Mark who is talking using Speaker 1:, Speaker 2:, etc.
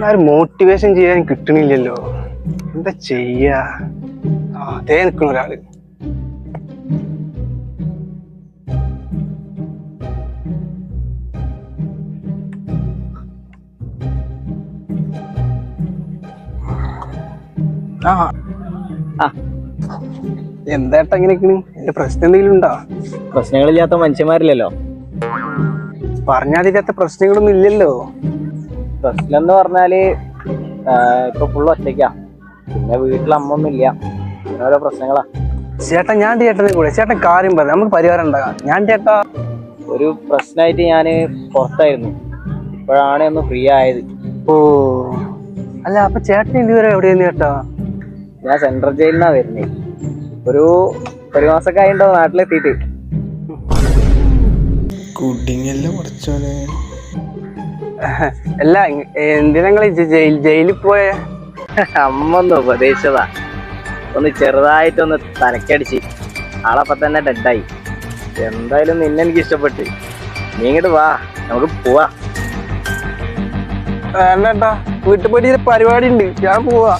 Speaker 1: ഒരു മോട്ടിവേഷൻ ചെയ്യാൻ കിട്ടണില്ലല്ലോ. എന്താ ചെയ്യാ? അതേ നിൽക്കണ ഒരാള്. എന്താട്ടാ ഇങ്ങനെ എന്റെ പ്രശ്നം എന്തെങ്കിലും ഉണ്ടോ?
Speaker 2: പ്രശ്നങ്ങളില്ലാത്ത മനുഷ്യന്മാരില്ലല്ലോ.
Speaker 1: പറഞ്ഞാതില്ലാത്ത പ്രശ്നങ്ങളൊന്നും ഇല്ലല്ലോ.
Speaker 2: പ്രശ്നം എന്ന് പറഞ്ഞാല് ഇപ്പൊ ഫുള്ള് ഒറ്റയ്ക്കാ. പിന്നെ വീട്ടിൽ അമ്മൊന്നും ഇല്ല. അങ്ങനെ ഓരോ പ്രശ്നങ്ങളാ.
Speaker 1: ചേട്ടാ ഞാൻ ചേട്ടനെ കൂടെ ചേട്ടൻ കാര്യം പറയാം, നമുക്ക് പരിഹാരം ഉണ്ടാകാം. ഞാൻ ചേട്ടാ
Speaker 2: ഒരു പ്രശ്നമായിട്ട് ഞാന് പുറത്തായിരുന്നു. ഇപ്പോഴാണ് ഒന്ന് ഫ്രീ ആയത്.
Speaker 1: ഓ അല്ല, അപ്പൊ ചേട്ടൻ ഇതുവരെ എവിടെയായിരുന്നു ചേട്ടാ?
Speaker 2: ഞാൻ സെൻട്രൽ ജയിലിനാ വരുന്നേ. ഒരു മാസമൊക്കെ ആയിട്ടോ നാട്ടിലെത്തിയിട്ട്.
Speaker 1: അല്ല, എന്തിനാ ജയിലിൽ പോയ?
Speaker 2: അമ്മ ഒന്ന് ഉപദേശിച്ചതാ. ഒന്ന് ചെറുതായിട്ടൊന്ന് തലക്കടിച്ച് ആളപ്പം തന്നെ ഡെഡായി. എന്തായാലും നിന്നെ എനിക്ക് ഇഷ്ടപ്പെട്ട്. നീ ഇങ്ങോട്ട് വാ, നമുക്ക് പോവാ.
Speaker 1: വേണ്ടേട്ടാ, വീട്ടിൽ പോയിട്ട് പരിപാടി ഉണ്ട്, ഞാൻ പോവാ.